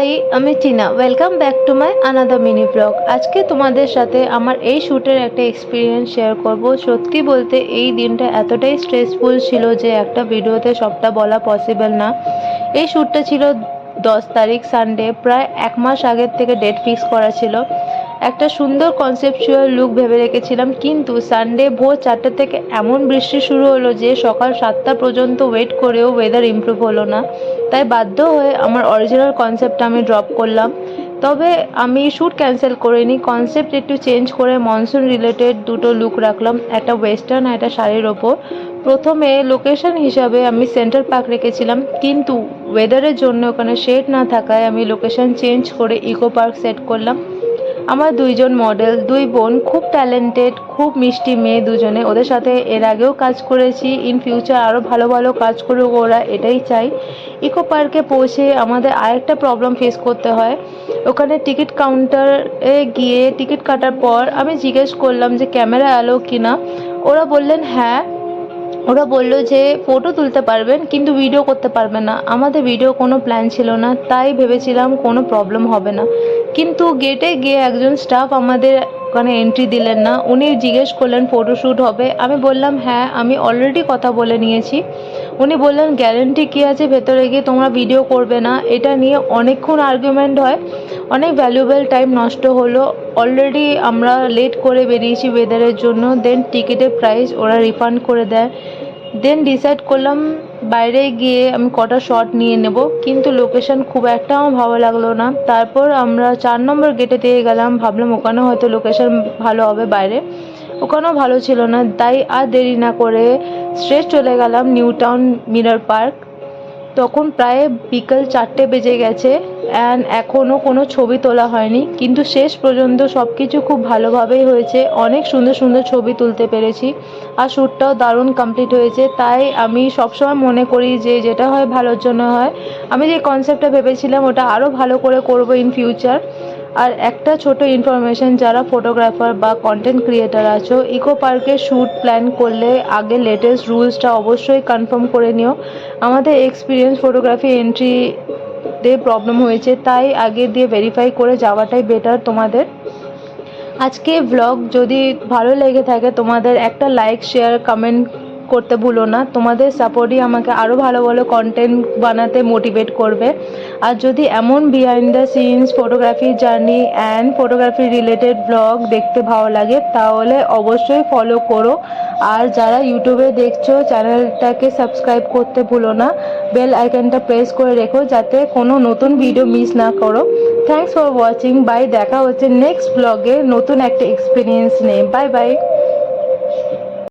High, আমি Tina. Welcome back to my another mini blog. আজকে তোমাদের সাথে আমার এই শ্যুটের একটা এক্সপিরিয়েন্স শেয়ার করব। সত্যি বলতে এই দিনটা এতটাই স্ট্রেসফুল ছিল যে একটা ভিডিওতে সবটা বলা পসিবল না। এই শ্যুটটা ছিল 10 তারিখ সানডে, প্রায় 1 মাস আগের থেকে ডেট ফিক্স করা ছিল। একটা সুন্দর কনসেপচুয়াল লুক ভেবে রেখেছিলাম, কিন্তু সানডে ভোর 4টে থেকে এমন বৃষ্টি শুরু হলো যে সকাল 7টা পর্যন্ত ওয়েট করেও ওয়েদার ইমপ্রুভ হলো না। তাই বাধ্য হয়ে আমার অরিজিনাল কনসেপ্টটা আমি ড্রপ করলাম। তবে আমি শ্যুট ক্যান্সেল করিনি, কনসেপ্ট একটু চেঞ্জ করে মনসুন রিলেটেড দুটো লুক রাখলাম, একটা ওয়েস্টার্ন আর একটা শাড়ির ওপর। প্রথমে লোকেশন হিসাবে আমি সেন্টার পার্ক রেখেছিলাম, কিন্তু ওয়েদারের জন্য ওখানে শেড না থাকায় আমি লোকেশন চেঞ্জ করে ইকো পার্ক সেট করলাম। আমার দুইজন মডেল, দুই বোন, খুব ট্যালেন্টেড, খুব মিষ্টি মেয়ে দুজনে। ওদের সাথে এর আগেও কাজ করেছি, ইন ফিউচার আরও ভালো ভালো কাজ করুক ওরা, এটাই চাই। ইকো পার্কে পৌঁছে আমাদের আরেকটা প্রবলেম ফেস করতে হয়। ওখানে টিকিট কাউন্টারে গিয়ে টিকিট কাটার পর আমি জিজ্ঞেস করলাম যে ক্যামেরা অ্যালাউ কিনা। ওরা বললেন হ্যাঁ। ওরা বললো যে ফটো তুলতে পারবেন কিন্তু ভিডিও করতে পারবেন না। আমাদের ভিডিও কোনো প্ল্যান ছিল না, তাই ভেবেছিলাম কোনো প্রবলেম হবে না। কিন্তু গেটে গিয়ে একজন স্টাফ আমাদের ওখানে এন্ট্রি দিলেন না। উনি জিজ্ঞেস করলেন ফটোশ্যুট হবে। আমি বললাম হ্যাঁ, আমি অলরেডি কথা বলে নিয়েছি। উনি বললেন গ্যারেন্টি কী আছে ভেতরে গিয়ে তোমরা ভিডিও করবে না। এটা নিয়ে অনেকক্ষণ আর্গুমেন্ট হয়, অনেক ভ্যালুয়েবল টাইম নষ্ট হলো। অলরেডি আমরা লেট করে বেরিয়েছি ওয়েদারের জন্য। দেন টিকিটের প্রাইস ওরা রিফান্ড করে দেয়। দেন ডিসাইড করলাম বাইরে গিয়ে আমি কটা শট নিয়ে নেব, কিন্তু লোকেশন খুব একটা আমার ভালো লাগলো না। তারপর আমরা 4 নম্বর গেটে দিয়ে গেলাম, ভাবলাম ওখানে হয়তো লোকেশন ভালো হবে বাইরে। ওখানেও ভালো ছিল না, তাই আর দেরি না করে স্ট্রেট চলে গেলাম নিউ টাউন মিরর পার্ক। তখন প্রায় বিকেল 4টে বেজে গেছে অ্যান্ড এখনও কোনো ছবি তোলা হয়নি, কিন্তু শেষ পর্যন্ত সব কিছু খুব ভালোভাবেই হয়েছে। অনেক সুন্দর সুন্দর ছবি তুলতে পেরেছি আর শ্যুটটাও দারুণ কমপ্লিট হয়েছে। তাই আমি সবসময় মনে করি যে যেটা হয় ভালোর জন্য হয়। আমি যে কনসেপ্টটা ভেবেছিলাম ওটা আরও ভালো করে করব ইন ফিউচার। আর একটা ছোট ইনফরমেশন, যারা ফটোগ্রাফার বা কন্টেন্ট ক্রিয়েটার আছো, ইকো পার্কে শ্যুট প্ল্যান করলে আগে লেটেস্ট রুলসটা অবশ্যই কনফার্ম করে নিও। আমাদের এক্সপিরিয়েন্স ফটোগ্রাফি এন্ট্রিতে প্রবলেম হয়েছে, তাই আগে দিয়ে ভেরিফাই করে যাওয়াটাই বেটার তোমাদের। আজকে ব্লগ যদি ভালো লেগে থাকে তোমাদের একটা লাইক, শেয়ার, কমেন্ট করতে ভুলো না। তোমাদের সাপোর্টই আমাকে আরও ভালো ভালো কন্টেন্ট বানাতে মোটিভেট করবে। আর যদি এমন behind the scenes photography journey and photography related blog দেখতে ভালো লাগে তাহলে অবশ্যই ফলো করো। আর যারা ইউটিউবে দেখছো চ্যানেলটাকে সাবস্ক্রাইব করতে ভুলো না, বেল আইকনটা প্রেস করে রেখো যাতে কোনো নতুন ভিডিও মিস না করো। Thanks for watching. বাই, দেখা হচ্ছে নেক্সট ব্লগে নতুন একটা এক্সপিরিয়েন্স নিয়ে। Bye bye.